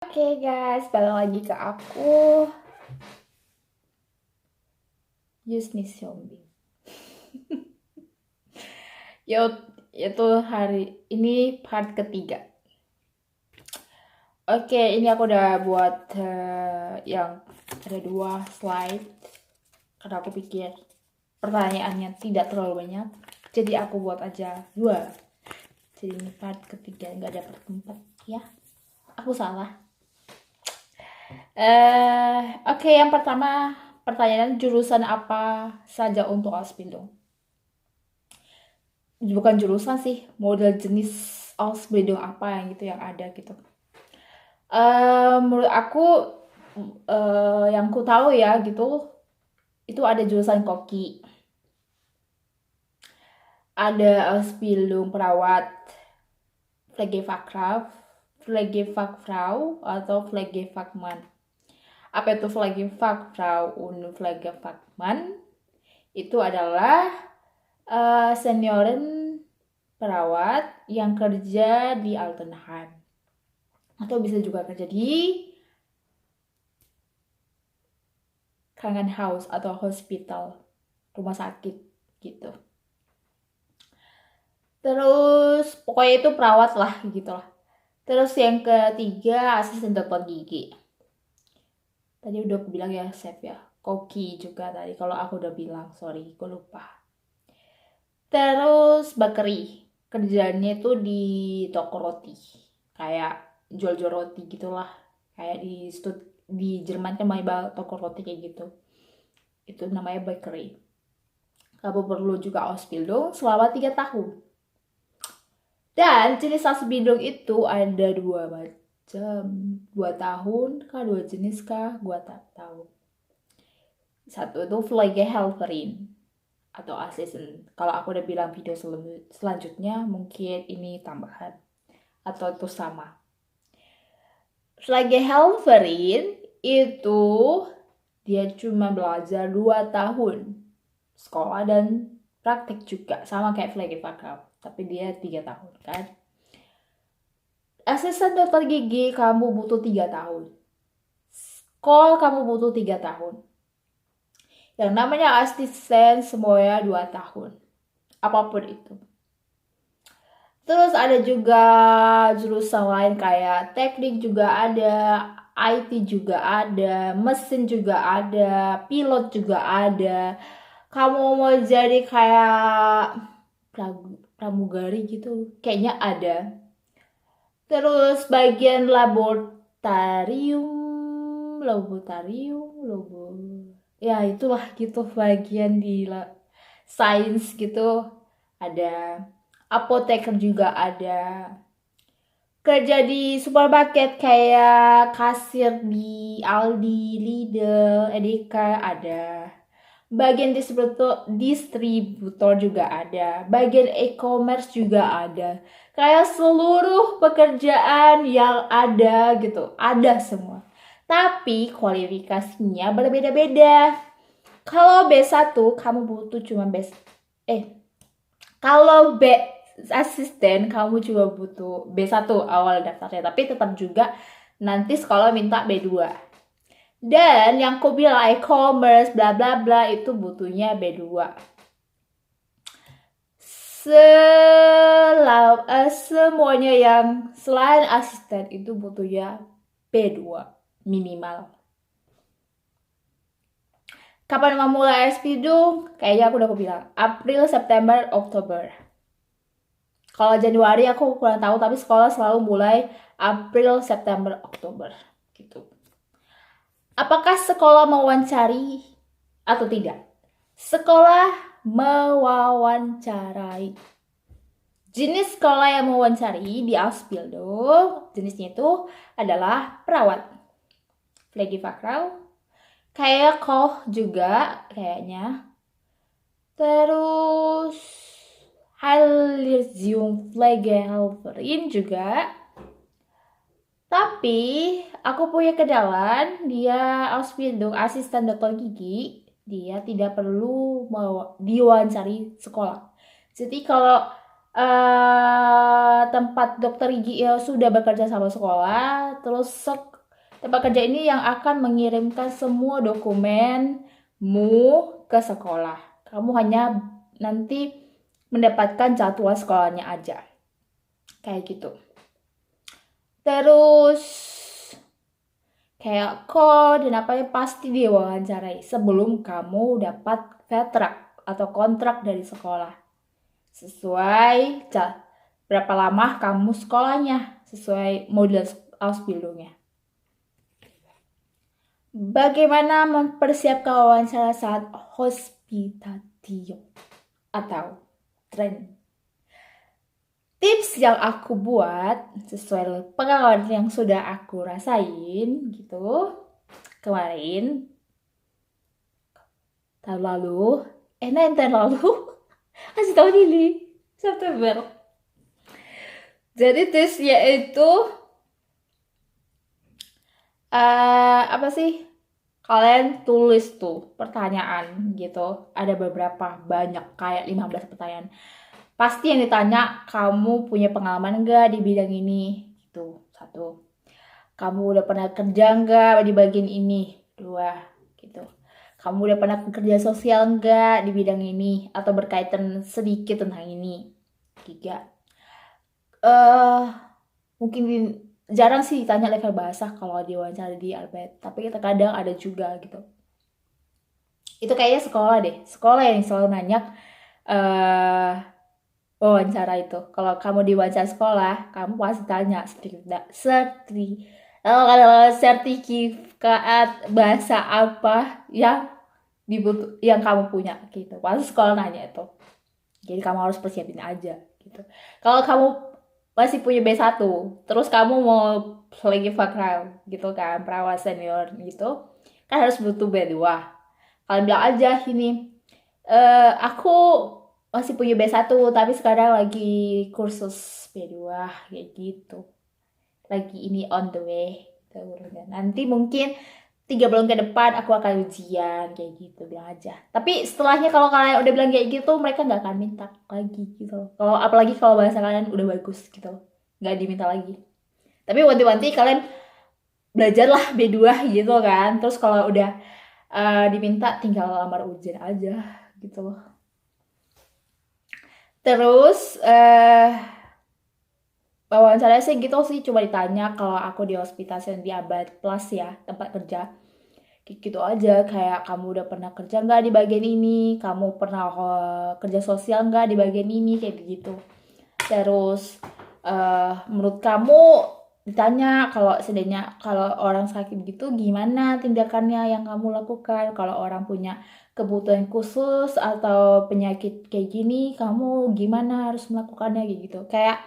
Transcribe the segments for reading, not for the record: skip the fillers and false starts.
Oke guys, balik lagi ke aku Yusni Xiaomi. Yaitu hari ini part ketiga. Oke, ini aku udah buat yang ada 2 slide karena aku pikir pertanyaannya tidak terlalu banyak, jadi aku buat aja 2. Jadi ini part ketiga, nggak ada part keempat ya. Aku salah. Oke, yang pertama pertanyaan, jurusan apa saja untuk Auspindung? Bukan jurusan sih, model jenis Ausbildung apa yang gitu yang ada gitu. Menurut aku yang ku tahu ya gitu, itu ada jurusan koki, ada Ausbildung perawat, Pflegefachkraft, Pflegefachfrau atau Pflegefachmann. Apa itu Pflegefachfrau und Pflegefachmann? Itu adalah senioren perawat yang kerja di Altenheim, atau bisa juga kerja di Krankenhaus atau hospital, rumah sakit gitu. Terus pokoknya itu perawat lah gitu lah. Terus yang ketiga asisten dokter gigi. Tadi udah aku bilang ya, chef ya. Koki juga tadi kalau aku udah bilang, sorry gue lupa. Terus bakery, kerjanya itu di toko roti, kayak jual-jual roti gitulah, kayak di Jerman kan namanya toko roti kayak gitu, itu namanya bakery. Kamu perlu juga Ausbildung selama 3 tahun. Dan jenis Ausbildung itu ada 2 macam, 2 tahun kah, 2 jenis kah, gua tak tahu. Satu itu Pflegehelferin atau asisten. Kalau aku udah bilang video selanjutnya mungkin ini tambahan atau itu sama. Pflegehelferin itu dia cuma belajar 2 tahun sekolah dan praktik juga, sama kayak Pflegefachkraft, tapi dia 3 tahun kan. Asisten dokter gigi kamu butuh 3 tahun. Sekolah kamu butuh 3 tahun. Yang namanya asisten semuanya 2 tahun. Apapun itu. Terus ada juga jurusan lain kayak teknik juga ada, IT juga ada, mesin juga ada, pilot juga ada. Kamu mau jadi kayak pramugari gitu, kayaknya ada. Terus bagian ya itulah gitu, bagian di sains gitu ada. Apoteker juga ada. Kerja di supermarket kayak kasir di Aldi, Lidl, Edeka ada. Bagian distributor juga ada. Bagian e-commerce juga ada. Kayak seluruh pekerjaan yang ada gitu, ada semua. Tapi kualifikasinya berbeda-beda. Kalau B1 kamu butuh cuma kalau asisten kamu cuma butuh B1 awal daftarnya, tapi tetap juga nanti sekolah minta B2. Dan yang aku bilang e-commerce bla bla bla itu butuhnya B2. Semuanya yang selain asisten itu butuhnya B2 minimal. Kapan mau mulai Spidung? Kayaknya aku udah bilang April, September, Oktober. Kalau Januari aku kurang tahu, tapi sekolah selalu mulai April, September, Oktober gitu. Apakah sekolah mewawancari atau tidak? Sekolah mewawancarai. Jenis sekolah yang mewawancari di Ausbildung, jenisnya itu adalah perawat, Pflegefachfrau, kayak Koch juga kayaknya. Terus Pflegehelferin juga. Tapi aku punya kenalan, dia Ausbildung asisten dokter gigi, dia tidak perlu diwawancari sekolah. Jadi kalau tempat dokter gigi sudah bekerja sama sekolah, terus Tempat kerja ini yang akan mengirimkan semua dokumenmu ke sekolah. Kamu hanya nanti mendapatkan jadwal sekolahnya aja. Kayak gitu. Terus kayak call dan apa pasti diwawancarai sebelum kamu dapat kontrak atau kontrak dari sekolah. Sesuai berapa lama kamu sekolahnya, sesuai model Ausbildungnya. Bagaimana mempersiapkan wawancara saat hospitation atau training? Tips yang aku buat sesuai pengalaman yang sudah aku rasain gitu kemarin tahun lalu, tahun lalu masih tahun ini September. Jadi tipsnya itu apa sih? Kalian tulis tuh pertanyaan gitu. Ada beberapa, banyak, kayak 15 pertanyaan. Pasti yang ditanya, kamu punya pengalaman nggak di bidang ini? Itu, 1. Kamu udah pernah kerja nggak di bagian ini? 2, gitu. Kamu udah pernah kerja sosial nggak di bidang ini? Atau berkaitan sedikit tentang ini? 3. Mungkin jarang sih ditanya level bahasa kalau diwawancara di Albert, tapi terkadang ada juga gitu. Itu kayaknya sekolah yang selalu nanya wawancara itu. Kalau kamu diwawancara sekolah, kamu pasti tanya sertifikat bahasa apa yang kamu punya gitu. Pasti sekolah nanya itu. Jadi kamu harus persiapin aja gitu. Kalau kamu masih punya B1, terus kamu mau lagi vakral gitu kan, perawat senior gitu, kan harus butuh B2. Kalian bilang aja ini, aku masih punya B1 tapi sekarang lagi kursus B2 kayak gitu. Lagi ini on the way. Nanti mungkin 3 bulan ke depan aku akan ujian kayak gitu, bilang aja. Tapi setelahnya kalau kalian udah bilang kayak gitu, mereka nggak akan minta lagi gitu. Kalau apalagi kalau bahasa kalian udah bagus gitu, nggak diminta lagi. Tapi wanti-wanti kalian belajarlah B2 gitu kan. Terus kalau udah diminta tinggal lamar ujian aja gitu. Terus wawancara sih gitu sih, cuma ditanya kalau aku di hospitation di Abad Plus ya, tempat kerja. Gitu aja, kayak kamu udah pernah kerja nggak di bagian ini, kamu pernah kerja sosial nggak di bagian ini, kayak gitu. Terus menurut kamu ditanya kalau seandainya kalau orang sakit gitu gimana tindakannya yang kamu lakukan, kalau orang punya kebutuhan khusus atau penyakit kayak gini kamu gimana harus melakukannya gitu. Kayak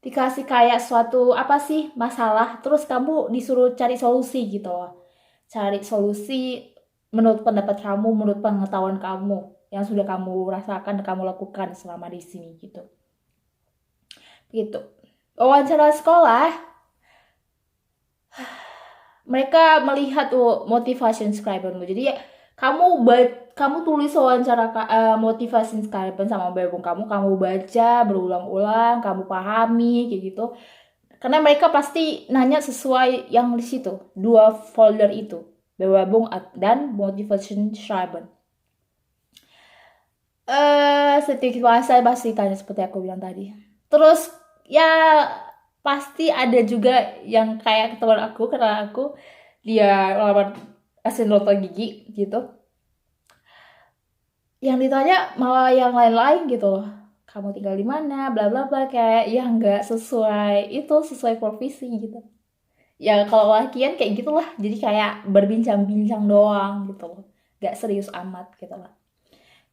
dikasih kayak suatu apa sih masalah, terus kamu disuruh cari solusi gitu loh. Cari solusi menurut pendapat kamu, menurut pengetahuan kamu yang sudah kamu rasakan dan kamu lakukan selama di sini gitu. Gitu. Wawancara sekolah, mereka melihat motivation scribe-mu. Jadi ya kamu tulis wawancara motivation scribe sama babong kamu baca berulang-ulang, kamu pahami kayak gitu. Karena mereka pasti nanya sesuai yang di situ, 2 folder itu, babong dan motivation scribe. Sedikit bahasa pasti tanya seperti aku bilang tadi. Terus ya pasti ada juga yang kayak teman aku, karena aku dia lamar gigi gitu, yang ditanya malah yang lain-lain gitu loh, kamu tinggal di mana, bla bla bla, kayak yang nggak sesuai profesi gitu. Ya kalau lakian kayak gitulah, jadi kayak berbincang-bincang doang gitu loh, nggak serius amat gitu lah.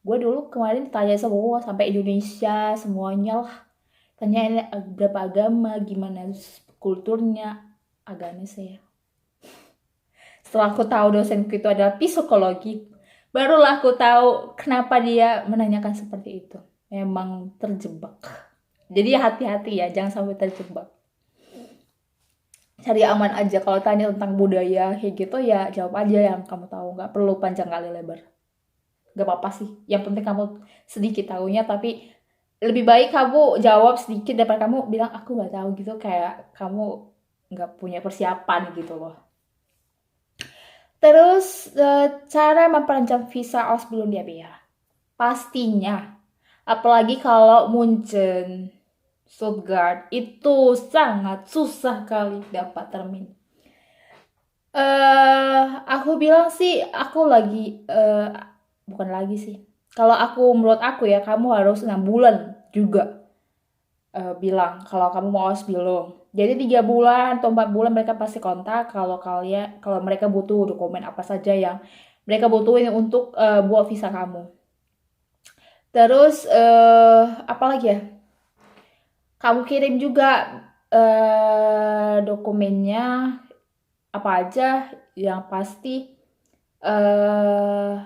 Gue dulu kemarin ditanya semua sampai Indonesia semuanya lah, tanyain berapa agama, gimana kulturnya, agamis ya. Setelah aku tahu dosenku itu adalah psikologi, barulah aku tahu kenapa dia menanyakan seperti itu. Memang terjebak. Jadi hati-hati ya, jangan sampai terjebak. Cari aman aja, kalau tanya tentang budaya kayak gitu ya jawab aja yang kamu tahu, nggak perlu panjang kali lebar. Gak apa-apa sih, yang penting kamu sedikit tahunya, tapi lebih baik kamu jawab sedikit daripada kamu bilang aku nggak tahu gitu, kayak kamu nggak punya persiapan gitu loh. Terus cara memperpanjang visa aus belum di ABA. Pastinya, apalagi kalau Munchen, Stuttgart itu sangat susah kali dapat termin. Aku bilang sih, aku lagi bukan lagi sih. Kalau menurut aku ya, kamu harus 6 bulan juga bilang kalau kamu mau osbilong. Jadi 3 bulan atau 4 bulan mereka pasti kontak kalau mereka butuh dokumen apa saja yang mereka butuhin untuk buat visa kamu. Terus apa lagi ya? Kamu kirim juga dokumennya apa aja yang pasti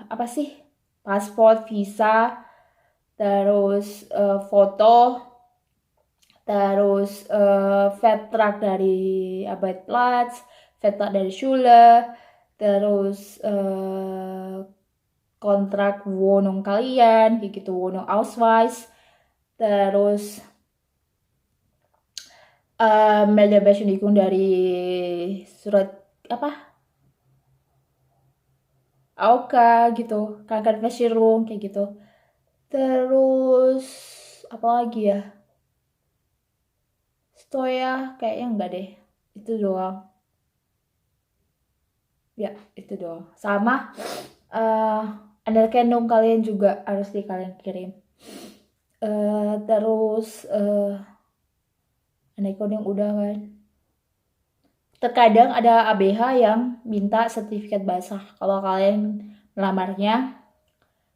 apa sih? Paspor, visa, terus foto, terus Vertrag dari Arbeitsplatz, Vertrag dari Schule, terus kontrak wohnung kalian, kayak gitu, wohnung Ausweis, terus Meldebeschenigung dari surat apa? AOK gitu, Krankenversicherung kayak gitu. Terus apa lagi ya? Stoya kayaknya enggak deh. Itu doang. Ya, itu doang. Sama Anerkennung kalian juga harus kalian kirim. Terus Anerkennung udah kan. Terkadang ada ABH yang minta sertifikat basah. Kalau kalian melamarnya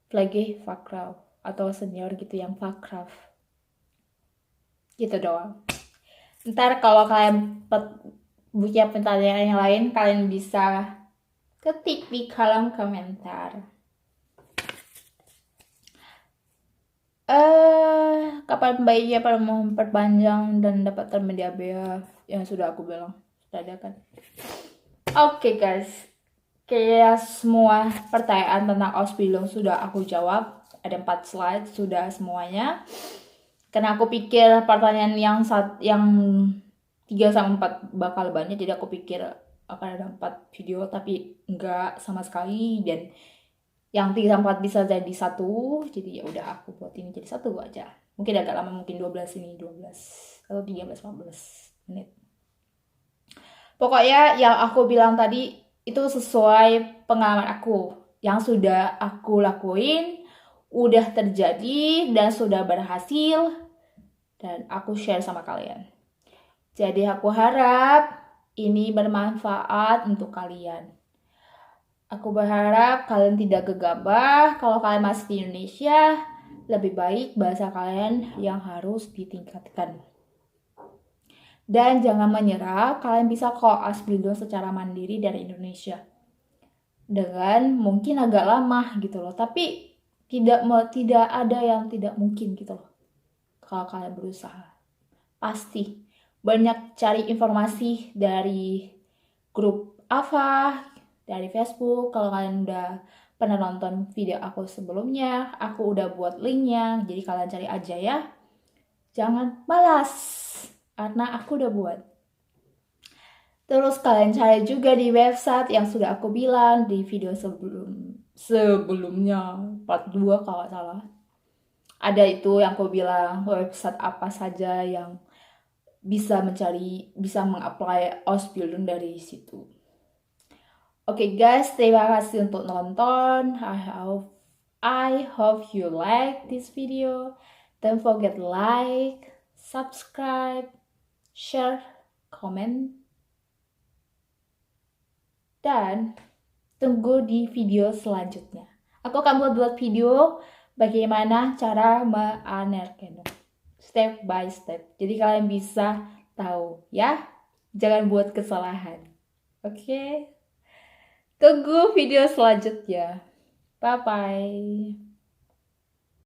lagi Fachkraft atau senior gitu yang Fachkraft. Gitu doang. Ntar kalau kalian punya pertanyaan yang lain, kalian bisa ketik di kolom komentar. Kapan baiknya pada mau memperpanjang dan dapat termin di ABH yang sudah aku bilang. Sudah ada kan? Oke guys, kayak semua pertanyaan tentang Ausbildung sudah aku jawab. Ada 4 slide sudah semuanya. Karena aku pikir pertanyaan yang 3 sama 4 bakal banyak, jadi aku pikir akan ada 4 video, tapi enggak sama sekali. Dan yang 3 sama 4 bisa jadi 1, jadi ya udah aku buat ini jadi 1 aja. Mungkin agak lama, mungkin 12 ini 12 atau 13-14 menit. Pokoknya yang aku bilang tadi itu sesuai pengalaman aku yang sudah aku lakuin, udah terjadi dan sudah berhasil, dan aku share sama kalian. Jadi aku harap ini bermanfaat untuk kalian. Aku berharap kalian tidak gegabah. Kalau kalian masih di Indonesia, lebih baik bahasa kalian yang harus ditingkatkan. Dan jangan menyerah, kalian bisa kok Ausbildung secara mandiri dari Indonesia. Dengan mungkin agak lama gitu loh, tapi tidak ada yang tidak mungkin gitu loh. Kalau kalian berusaha. Pasti banyak cari informasi dari grup AFA, dari Facebook. Kalau kalian udah pernah nonton video aku sebelumnya, aku udah buat linknya, jadi kalian cari aja ya. Jangan malas, karena aku udah buat. Terus kalian cari juga di website yang sudah aku bilang di video sebelumnya, part 2 kalau salah. Ada itu yang aku bilang website apa saja yang bisa mengapply Ausbildung dari situ. Oke guys, terima kasih untuk nonton. I hope you like this video. Don't forget like, subscribe, share, comment, dan tunggu di video selanjutnya. Aku akan buat video bagaimana cara meanerkennung step by step. Jadi kalian bisa tahu ya. Jangan buat kesalahan. Oke? Tunggu video selanjutnya. Bye bye.